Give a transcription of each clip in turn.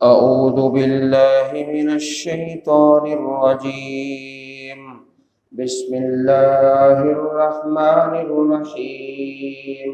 أعوذ بالله من الشيطان الرجيم بسم الله الرحمن الرحيم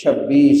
26।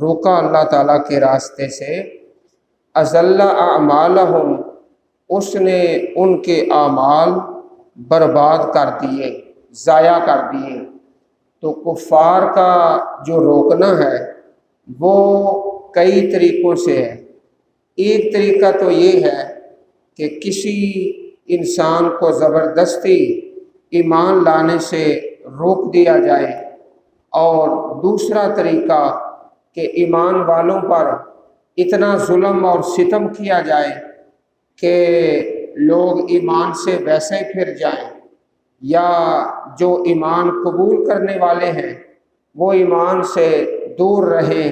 روکا اللہ تعالیٰ کے راستے سے، اضل اعمالہم، اس نے ان کے اعمال برباد کر دیے، ضائع کر دیے۔ تو کفار کا جو روکنا ہے وہ کئی طریقوں سے ہے۔ ایک طریقہ تو یہ ہے کہ کسی انسان کو زبردستی ایمان لانے سے روک دیا جائے، اور دوسرا طریقہ کہ ایمان والوں پر اتنا ظلم اور ستم کیا جائے کہ لوگ ایمان سے ویسے ہی پھر جائیں، یا جو ایمان قبول کرنے والے ہیں وہ ایمان سے دور رہیں۔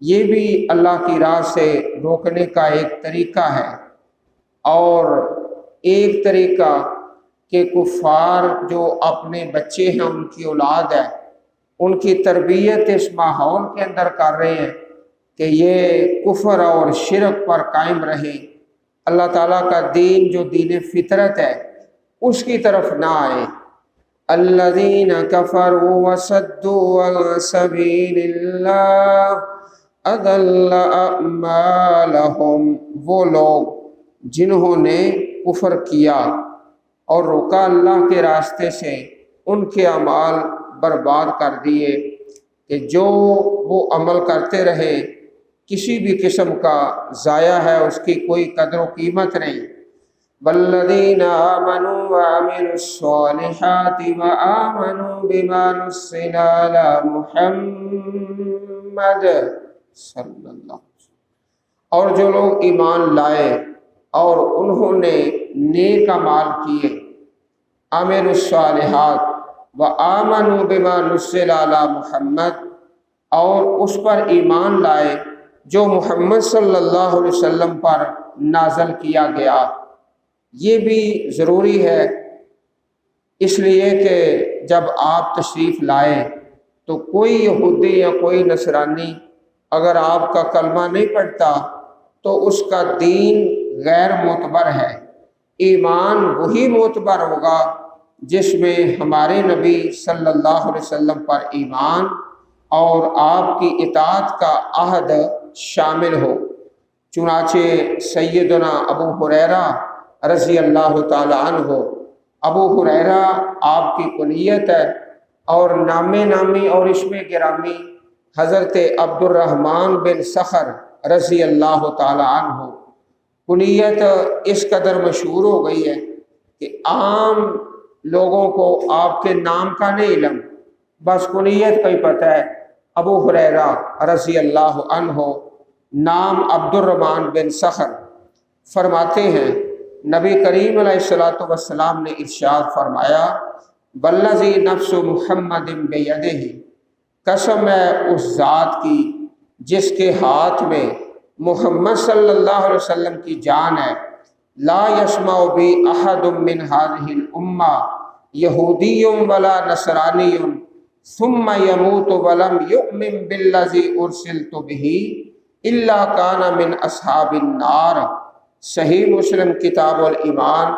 یہ بھی اللہ کی راہ سے روکنے کا ایک طریقہ ہے۔ اور ایک طریقہ کہ کفار جو اپنے بچے ہیں، ان کی اولاد ہے، ان کی تربیت اس ماحول کے اندر کر رہے ہیں کہ یہ کفر اور شرک پر قائم رہیں، اللہ تعالیٰ کا دین جو دین فطرت ہے اس کی طرف نہ آئے۔ الذین کفروا وصدوا عن سبیل اللہ اضل اعمالہم، وہ لوگ جنہوں نے کفر کیا اور روکا اللہ کے راستے سے، ان کے اعمال برباد کر دیے کہ جو وہ عمل کرتے رہے کسی بھی قسم کا ضائع ہے، اس کی کوئی قدر و قیمت نہیں۔ والذین آمنوا وعملوا الصالحات وآمنوا بما نزل علی محمد صلی اللہ علیہ وسلم، اور جو لوگ ایمان لائے اور انہوں نے نیک اعمال کیے، عملوا الصالحات وآمنوا بما نزل علی محمد، اور اس پر ایمان لائے جو محمد صلی اللہ علیہ وسلم پر نازل کیا گیا۔ یہ بھی ضروری ہے، اس لیے کہ جب آپ تشریف لائے تو کوئی یہودی یا کوئی نصرانی اگر آپ کا کلمہ نہیں پڑھتا تو اس کا دین غیر معتبر ہے۔ ایمان وہی معتبر ہوگا جس میں ہمارے نبی صلی اللہ علیہ وسلم پر ایمان اور آپ کی اطاعت کا عہد شامل ہو۔ چنانچہ سیدنا ابو ہریرہ رضی اللہ تعالی عنہ، ابو ہریرہ آپ کی کنیت ہے، اور نام نامی اور اسم گرامی حضرت عبد الرحمن بن صخر رضی اللہ تعالی عنہ۔ کنیت اس قدر مشہور ہو گئی ہے کہ عام لوگوں کو آپ کے نام کا نہیں علم، بس کنیت کا ہی پتہ ہے۔ ابو ہریرہ رضی اللہ عنہ، نام عبد الرحمن بن صخر۔ فرماتے ہیں نبی کریم علیہ الصلوۃ والسلام نے ارشاد فرمایا، والذی نفس محمد بیدہ، قسم ہے اس ذات کی جس کے ہاتھ میں محمد صلی اللہ علیہ وسلم کی جان ہے، لا یسمع بی احد من هذه الامہ یہودی ولا نصرانی ثم يموت ولم يؤمن بالذی ارسلت به الا کان من اصحاب النار۔ صحیح مسلم کتاب الایمان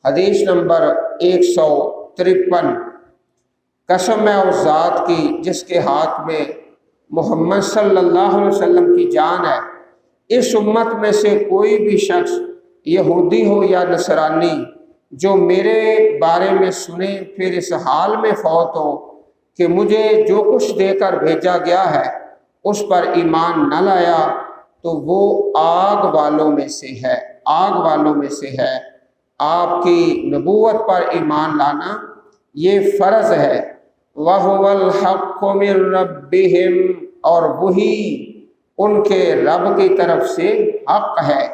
حدیث نمبر 153۔ قسم ہے اس ذات کی جس کے ہاتھ میں محمد صلی اللہ علیہ وسلم کی جان ہے، اس امت میں سے کوئی بھی شخص یہودی ہو یا نصرانی جو میرے بارے میں سنے پھر اس حال میں فوت ہو کہ مجھے جو کچھ دے کر بھیجا گیا ہے اس پر ایمان نہ لایا تو وہ آگ والوں میں سے ہے، آگ والوں میں سے ہے۔ آپ کی نبوت پر ایمان لانا یہ فرض ہے۔ وَهُوَ الْحَقُّ مِن رَبِّهِمْ، اور وہی ان کے رب کی طرف سے حق ہے۔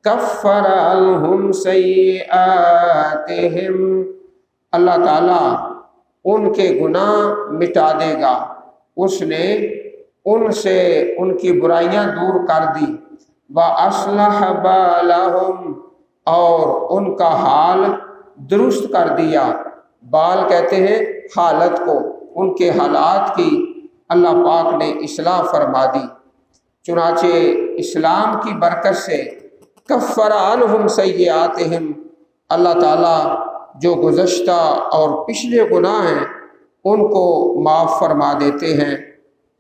کفر عنہم سیئاتہم، اللہ تعالیٰ ان کے گناہ مٹا دے گا، اس نے ان سے ان کی برائیاں دور کر دی۔ وَأَصْلَحَ بَالَهُمْ، اور ان کا حال درست کر دیا۔ بال کہتے ہیں حالت کو، ان کے حالات کی اللہ پاک نے اصلاح فرما دی۔ چنانچہ اسلام کی برکت سے کفر عنہم سیئاتہم، اللہ تعالیٰ جو گزشتہ اور پچھلے گناہ ہیں ان کو معاف فرما دیتے ہیں۔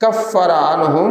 کفر عنہم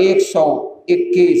121।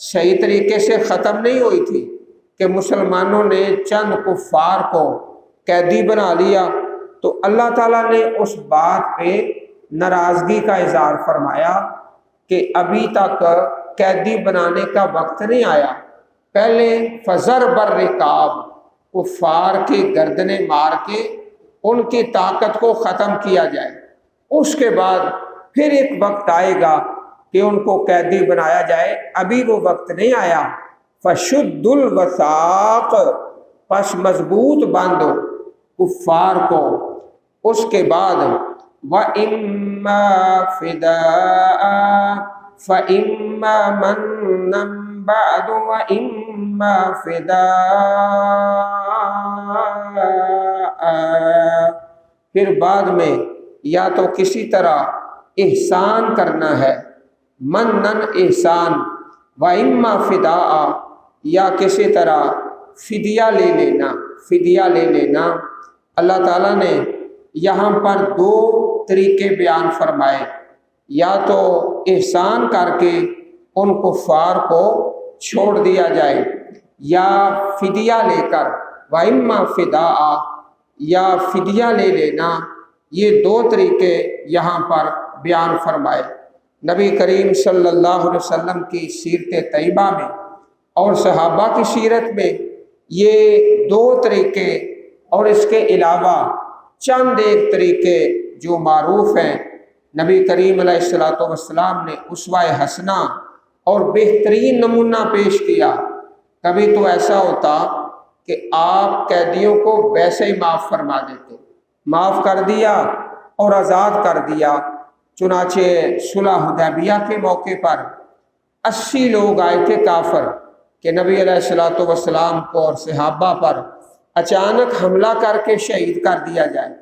صحیح طریقے سے ختم نہیں ہوئی تھی کہ مسلمانوں نے چند کفار کو قیدی بنا لیا، تو اللہ تعالیٰ نے اس بات پہ ناراضگی کا اظہار فرمایا کہ ابھی تک قیدی بنانے کا وقت نہیں آیا، پہلے فضر بالرقاب، کفار کی گردنیں مار کے ان کی طاقت کو ختم کیا جائے، اس کے بعد پھر ایک وقت آئے گا کہ ان کو قیدی بنایا جائے، ابھی وہ وقت نہیں آیا۔ فشد الوثاق، پس مضبوط باندھو کفار کو، اس کے بعد وَإِمَّا فِدَاءً فَإِمَّا مَنًّا بَعْدُ وَإِمَّا فِدَاءً، پھر بعد میں یا تو کسی طرح احسان کرنا ہے، منن احسان، وَإِمَّا فِدَاءً، یا کسی طرح فدیہ لے لینا، فدیہ لے لینا۔ اللہ تعالیٰ نے یہاں پر دو طریقے بیان فرمائے، یا تو احسان کر کے ان کفار کو چھوڑ دیا جائے، یا فدیہ لے کر، وَإِمَّا فِدَاءً، یا فدیہ لے لینا۔ یہ دو طریقے یہاں پر بیان فرمائے۔ نبی کریم صلی اللہ علیہ وسلم کی سیرت طیبہ میں اور صحابہ کی سیرت میں یہ دو طریقے اور اس کے علاوہ چند ایک طریقے جو معروف ہیں، نبی کریم علیہ السلام نے اسوہ حسنہ اور بہترین نمونہ پیش کیا۔ کبھی تو ایسا ہوتا کہ آپ قیدیوں کو ویسے ہی معاف فرما دیتے، معاف کر دیا اور آزاد کر دیا۔ چنانچہ صلح حدیبیہ کے موقع پر 80 لوگ آئے تھے کافر کہ نبی علیہ السلام کو اور صحابہ پر اچانک حملہ کر کے شہید کر دیا جائے۔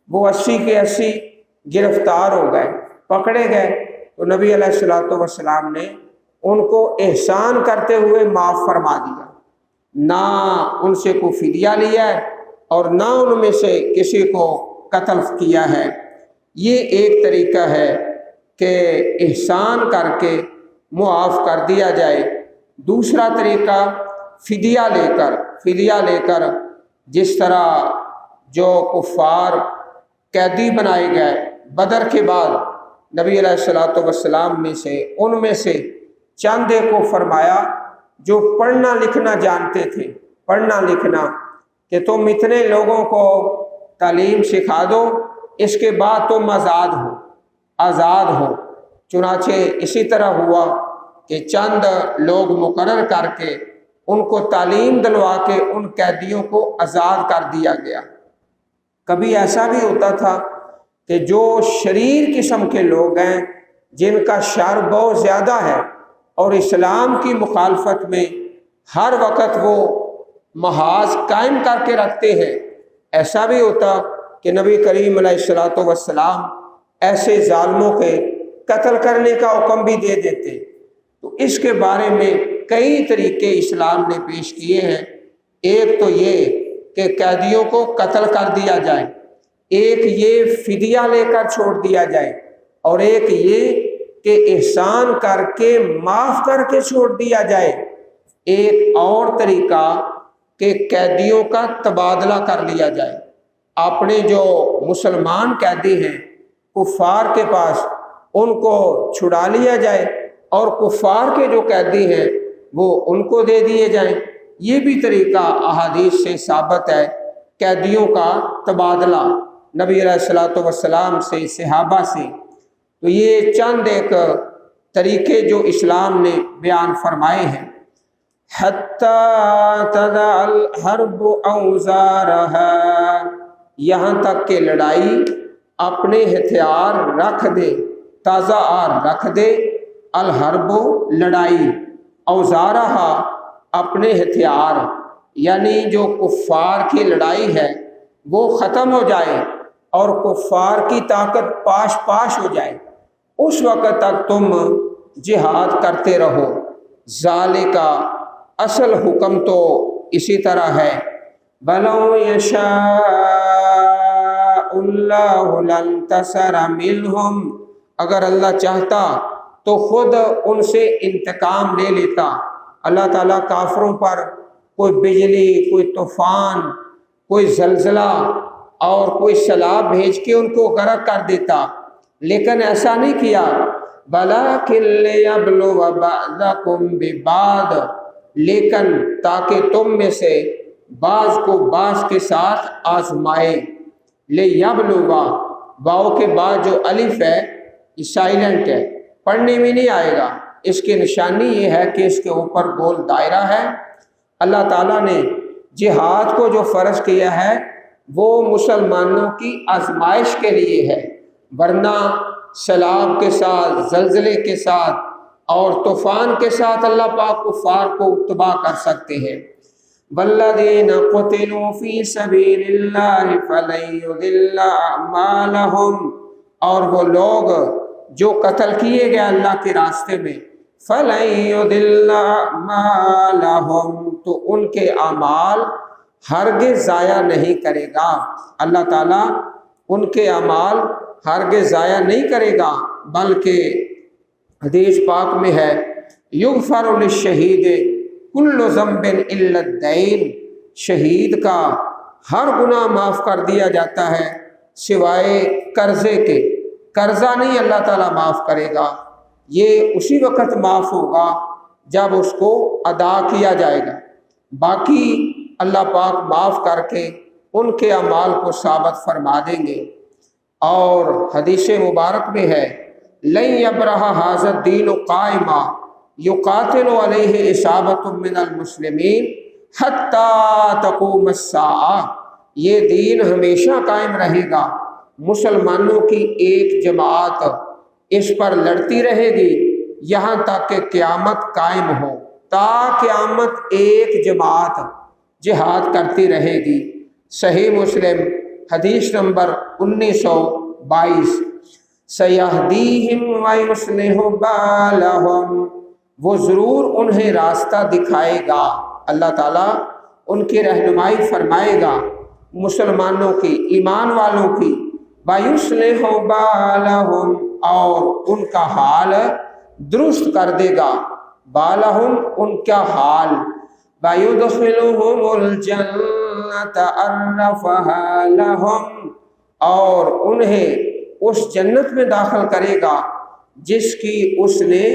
وہ 80 کے 80 گرفتار ہو گئے، پکڑے گئے، تو نبی علیہ السلام نے ان کو احسان کرتے ہوئے معاف فرما دیا، نہ ان سے کوئی فدیہ لیا ہے اور نہ ان میں سے کسی کو قتل کیا ہے۔ یہ ایک طریقہ ہے کہ احسان کر کے معاف کر دیا جائے۔ دوسرا طریقہ فدیہ لے کر، فدیہ لے کر، جس طرح جو کفار قیدی بنائے گئے بدر کے بعد، نبی علیہ السلام میں سے ان میں سے چند ایک کو فرمایا جو پڑھنا لکھنا جانتے تھے، پڑھنا لکھنا، کہ تم اتنے لوگوں کو تعلیم سکھا دو، اس کے بعد تم آزاد ہو، آزاد ہو۔ چنانچہ اسی طرح ہوا کہ چند لوگ مقرر کر کے ان کو تعلیم دلوا کے ان قیدیوں کو آزاد کر دیا گیا۔ کبھی ایسا بھی ہوتا تھا کہ جو شریر قسم کے لوگ ہیں، جن کا شر بہت زیادہ ہے اور اسلام کی مخالفت میں ہر وقت وہ محاذ قائم کر کے رکھتے ہیں، ایسا بھی ہوتا کہ نبی کریم علیہ السلام ایسے ظالموں کے قتل کرنے کا حکم بھی دے دیتے۔ تو اس کے بارے میں کئی طریقے اسلام نے پیش کیے ہیں۔ ایک تو یہ کہ قیدیوں کو قتل کر دیا جائے، ایک یہ فدیہ لے کر چھوڑ دیا جائے، اور ایک یہ کہ احسان کر کے معاف کر کے چھوڑ دیا جائے۔ ایک اور طریقہ کہ قیدیوں کا تبادلہ کر لیا جائے، اپنے جو مسلمان قیدی ہیں کفار کے پاس، ان کو چھڑا لیا جائے، اور کفار کے جو قیدی ہیں وہ ان کو دے دیے جائیں۔ یہ بھی طریقہ احادیث سے ثابت ہے، قیدیوں کا تبادلہ نبی علیہ السلام سے، صحابہ سے۔ تو یہ چند ایک طریقے جو اسلام نے بیان فرمائے ہیں۔ حَتَّى تَضَعَ الْحَرْبُ أَوْزَارَهَا، یہاں تک کہ لڑائی اپنے ہتھیار رکھ دے، تازہ آر رکھ دے، الحرب لڑائی، اوزارہا اپنے ہتھیار، یعنی جو کفار کی لڑائی ہے وہ ختم ہو جائے اور کفار کی طاقت پاش پاش ہو جائے، اس وقت تک تم جہاد کرتے رہو۔ ذالک، اصل حکم تو اسی طرح ہے، بَلَوْ يَشَاءُ اللَّهُ لَانتَصَرَ مِنْهُمْ، اگر اللہ چاہتا تو خود ان سے انتقام لے لیتا۔ اللہ تعالیٰ کافروں پر کوئی بجلی، کوئی طوفان، کوئی زلزلہ اور کوئی سیلاب بھیج کے ان کو غرق کر دیتا، لیکن ایسا نہیں کیا۔ وَلَٰكِن لِّيَبْلُوَ بَعْضَكُم بِبَعْضٍ، لیکن تاکہ تم میں سے بعض کو بعض کے ساتھ آزمائے۔ لِّيَبْلُوَ، واو کے بعد جو الف ہے یہ سائلنٹ ہے، پڑھنے میں نہیں آئے گا، اس کی نشانی یہ ہے کہ اس کے اوپر گول دائرہ ہے۔ اللہ تعالیٰ نے جہاد کو جو فرض کیا ہے وہ مسلمانوں کی آزمائش کے لیے ہے، ورنہ سیلاب کے ساتھ، زلزلے کے ساتھ اور طوفان کے ساتھ اللہ پاک کفار کو تباہ کر سکتے ہیں۔ وَالَّذِينَ قُتِلُوا فِي سَبِيلِ اللَّهِ فَلَن يُضِلَّ أَعْمَالَهُمْ، اور وہ لوگ جو قتل کیے گئے اللہ کے راستے میں، فَلَن يُضِلَّ أَعْمَالَهُمْ، تو ان کے اعمال ہرگز ضائع نہیں کرے گا۔ اللہ تعالیٰ ان کے اعمال ہرگز ضائع نہیں کرے گا، بلکہ حدیث پاک میں ہے یغفر للشہید کل ذنب الا الدین، شہید کا ہر گناہ معاف کر دیا جاتا ہے سوائے قرضے کے۔ قرضہ نہیں اللہ تعالیٰ معاف کرے گا، یہ اسی وقت معاف ہوگا جب اس کو ادا کیا جائے گا، باقی اللہ پاک معاف کر کے ان کے اعمال کو ثابت فرما دیں گے۔ اور حدیث مبارک میں ہے لن یبرح ھذا الدین قائما یقاتل علیہ اصابۃ من المسلمین حتی تقوم الساعہ، یہ دین ہمیشہ قائم رہے گا، مسلمانوں کی ایک جماعت اس پر لڑتی رہے گی یہاں تک کہ قیامت قائم ہو، تا قیامت ایک جماعت جہاد کرتی رہے گی۔ صحیح مسلم حدیث نمبر 1922۔ سَيَهْدِيهِمْ وَيُصْلِحُ بَالَهُمْ، وہ ضرور انہیں راستہ دکھائے گا، اللہ تعالیٰ ان کی رہنمائی فرمائے گا مسلمانوں کی، ایمان والوں کی۔ وَيُصْلِحُ بَالَهُمْ، اور ان کا حال درست کر دے گا، بالہم ان کا حال۔ وَيُدْخِلُهُمُ الْجَنَّةَ عَرَّفَهَا لَهُمْ، اور انہیں اس جنت میں داخل کرے گا جس کی اس نے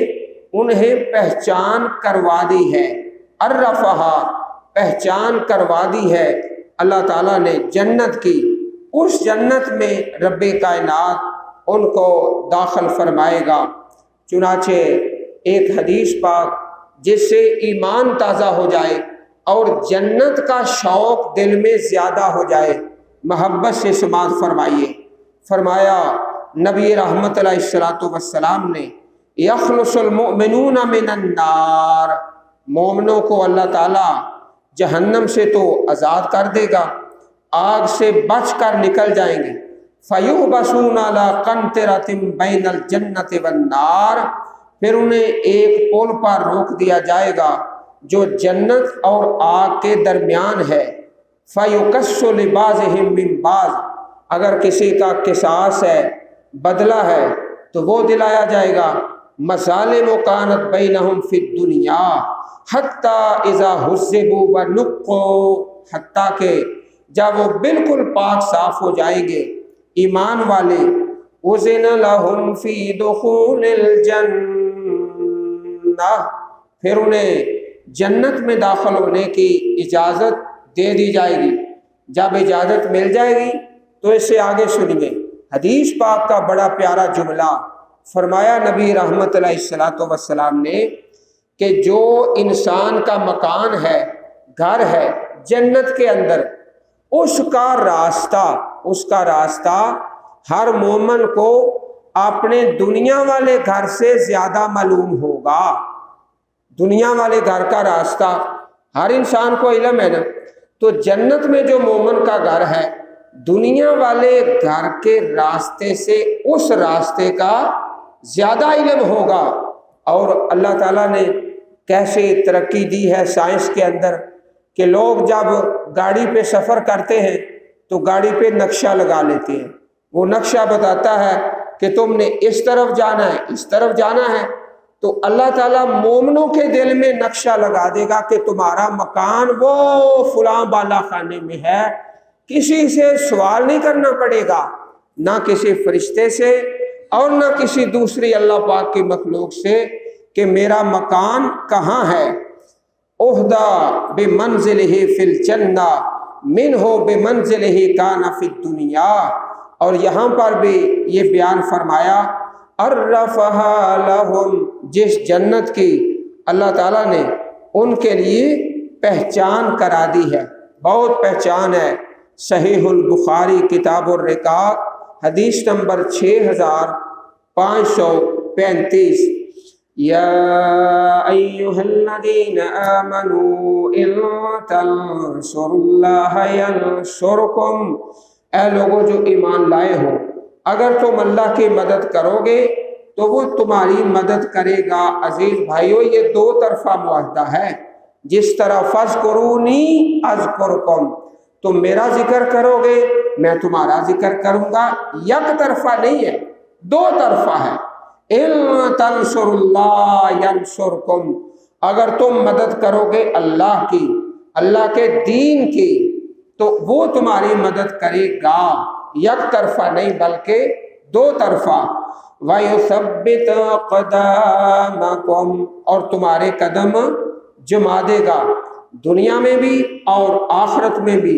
انہیں پہچان کروا دی ہے۔ عرفها، پہچان کروا دی ہے اللہ تعالیٰ نے جنت کی، اس جنت میں رب کائنات ان کو داخل فرمائے گا۔ چنانچہ ایک حدیث پاک جس سے ایمان تازہ ہو جائے اور جنت کا شوق دل میں زیادہ ہو جائے، محبت سے سماعت فرمائیے۔ فرمایا نبی رحمت علیہ الصلوۃ والسلام نے یخلص المؤمنون من النار، مومنوں کو اللہ تعالیٰ جہنم سے تو آزاد کر دے گا، آگ سے بچ کر نکل جائیں گے۔ فَيُحْبَسُونَ عَلَىٰ قَنْطِرَةٍ بَيْنَ الْجَنَّةِ وَالنَّارِ، پھر انہیں ایک پل پر روک دیا جائے گا جو جنت اور آگ کے درمیان ہے۔ فَيُقَصُّ لِبَعْضِهِم مِّن بَعْضٍ، اگر کسی کا قصاص ہے، بدلہ ہے تو وہ دلایا جائے گا۔ مظالم کانت بینہم فی الدنیا حتی اذا حذبوا ونقوا، حتیٰ کہ جب وہ بالکل پاک صاف ہو جائیں گے ایمان والے، اذن لہم فی دخول الجنہ، پھر انہیں جنت میں داخل ہونے کی اجازت دے دی جائے گی۔ جب اجازت مل جائے گی تو اس سے آگے سنیے، حدیث پاک کا بڑا پیارا جملہ فرمایا نبی رحمت علیہ الصلوۃ والسلام نے کہ جو انسان کا مکان ہے، گھر ہے جنت کے اندر، اس کا راستہ ہر مومن کو اپنے دنیا والے گھر سے زیادہ معلوم ہوگا۔ دنیا والے گھر کا راستہ ہر انسان کو علم ہے نا، تو جنت میں جو مومن کا گھر ہے، دنیا والے گھر کے راستے سے اس راستے کا زیادہ علم ہوگا۔ اور اللہ تعالیٰ نے کیسے ترقی دی ہے سائنس کے اندر کہ لوگ جب گاڑی پہ سفر کرتے ہیں تو گاڑی پہ نقشہ لگا لیتے ہیں، وہ نقشہ بتاتا ہے کہ تم نے اس طرف جانا ہے، اس طرف جانا ہے، تو اللہ تعالیٰ مومنوں کے دل میں نقشہ لگا دے گا کہ تمہارا مکان وہ فلاں بالا خانے میں ہے، کسی سے سوال نہیں کرنا پڑے گا، نہ کسی فرشتے سے اور نہ کسی دوسری اللہ پاک کی مخلوق سے کہ میرا مکان کہاں ہے۔ اہدا بمنزلہ فی الجنہ منہ بمنزلہ کان فی الدنیا، اور یہاں پر بھی یہ بیان فرمایا عرفہا لہم، جس جنت کی اللہ تعالیٰ نے ان کے لیے پہچان کرا دی ہے، بہت پہچان ہے۔ صحیح البخاری کتاب الرقاق حدیث نمبر 6535، یا ایہا الذین آمنوا ان تنصروا اللہ ینصرکم، اے لوگوں جو ایمان لائے ہو، اگر تم اللہ کی مدد کرو گے تو وہ تمہاری مدد کرے گا۔ عزیز بھائیو، یہ دو طرفہ معاہدہ ہے، جس طرح فاذکرونی اذکرکم، تم میرا ذکر کرو گے میں تمہارا ذکر کروں گا، یک طرفہ نہیں ہے، دو طرفہ ہے۔ ان تنصروا اللہ ینصرکم، اگر تم مدد کرو گے اللہ کی، اللہ کے دین کی، تو وہ تمہاری مدد کرے گا، یک طرفہ نہیں بلکہ دو طرفہ۔ وَيُثَبِّتْ أَقْدَامَكُمْ، اور تمہارے قدم جما دے گا، دنیا میں بھی اور آخرت میں بھی۔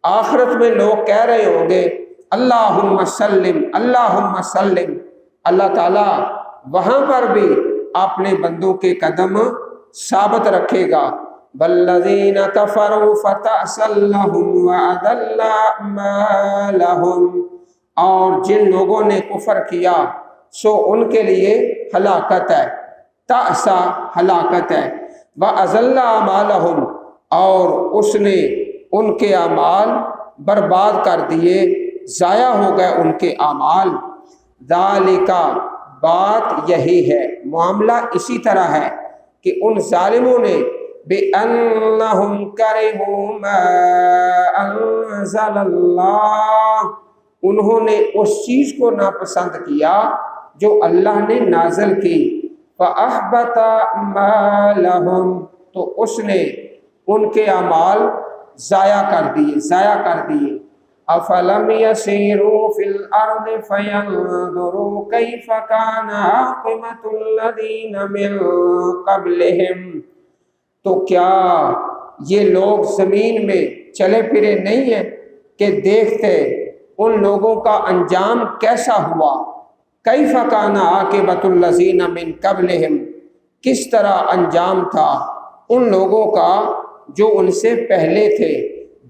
آخرت میں لوگ کہہ رہے ہوں گے اللہم سلم اللہم سلم، اللہ تعالیٰ وہاں پر بھی اپنے بندوں کے قدم ثابت رکھے گا۔ وَالَّذِينَ كَفَرُوا فَتَعْسًا لَهُمْ وَأَضَلَّ أَعْمَالَهُمْ، اور جن لوگوں نے کفر کیا سو ان کے لیے ہلاکت ہے، تعسا ہلاکت ہے، وَأَضَلَّ أَعْمَالَهُمْ، اور اس نے ان کے اعمال برباد کر دیے، ضائع ہو گئے ان کے اعمال۔ ذَلِكَ، بات یہی ہے، معاملہ اسی طرح ہے کہ ان ظالموں نے بِأَنَّهُمْ كَرِهُوا مَا أَنزَلَ اللَّهُ، انہوں نے اس چیز کو ناپسند کیا جو اللہ نے نازل کی، فَأَحْبَطَ أَعْمَالَهُمْ، تو اس نے ان کے اعمال ضائع کر دیے۔ أَفَلَمْ يَسِيرُوا فِي الْأَرْضِ فَيَنْظُرُوا كَيْفَ كَانَ عَاقِبَةُ الَّذِينَ مِنْ قَبْلِهِمْ، تو کیا یہ لوگ زمین میں چلے پھرے نہیں ہیں کہ دیکھتے ان لوگوں کا انجام کیسا ہوا۔ کیف کان عاقبۃ الذین من قبلہم، کس طرح انجام تھا ان لوگوں کا جو ان سے پہلے تھے۔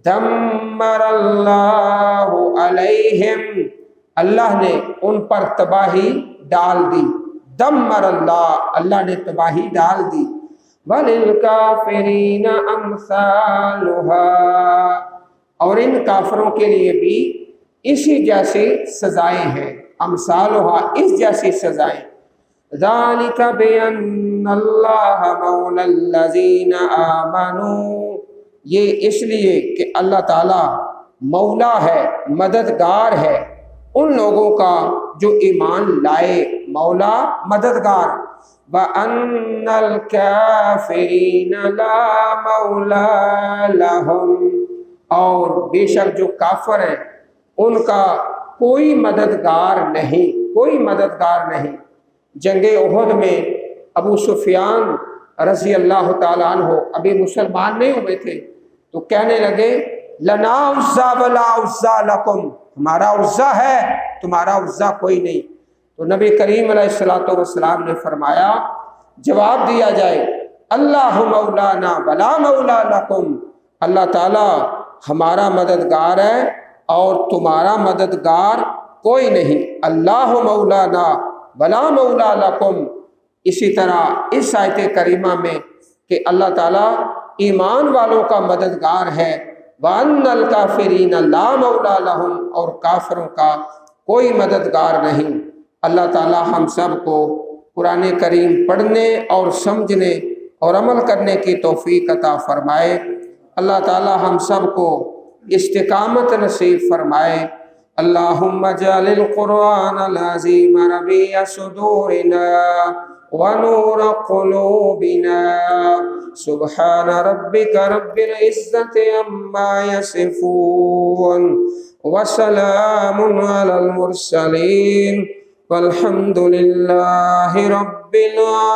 دمر اللہ علیہم، اللہ نے ان پر تباہی ڈال دی، دمر اللہ، اللہ نے تباہی ڈال دی۔ وَلِلْكَافِرِينَ أَمْثَالُهَا، اور ان کافروں کے لیے بھی اسی جیسی سزائیں ہیں، امثالها، اس جیسی سزائیں۔ ذَلِكَ بِأَنَّ اللَّهَ مَوْلَى الَّذِينَ آمَنُوا، یہ اس لیے کہ اللہ تعالیٰ مولا ہے، مددگار ہے ان لوگوں کا جو ایمان لائے، مولا مددگار۔ وَأَنَّ الْكَافِرِينَ لَا مَوْلَى لَهُمْ، اور بے شک جو کافر ہیں ان کا کوئی مددگار نہیں، کوئی مددگار نہیں۔ جنگ احد میں ابو سفیان رضی اللہ تعالیٰ عنہ ابھی مسلمان نہیں ہوئے تھے، تو کہنے لگے لنا عزا ولا عزا لکم، ہمارا عزا ہے تمہارا عزا کوئی نہیں۔ تو نبی کریم علیہ السلام نے فرمایا، جواب دیا جائے اللہ مولانا ولا مولا لکم، اللہ تعالیٰ ہمارا مددگار ہے اور تمہارا مددگار کوئی نہیں، اللہ مولانا ولا مولا لکم۔ اسی طرح اس آیت کریمہ میں کہ اللہ تعالیٰ ایمان والوں کا مددگار ہے، وَأَنَّ الْكَافِرِينَ لَا مَوْلَى لَهُمْ، اور کافروں کا کوئی مددگار نہیں۔ اللہ تعالیٰ ہم سب کو قرآن کریم پڑھنے اور سمجھنے اور عمل کرنے کی توفیق عطا فرمائے۔ اللہ تعالیٰ ہم سب کو استقامت نصیب فرمائے۔ اللہم اجعل القرآن العظیم ربیع صدورنا ونور قلوبنا. سبحان ربك رب العزة عما يصفون وسلام على المرسلين والحمد لله رب العالمين.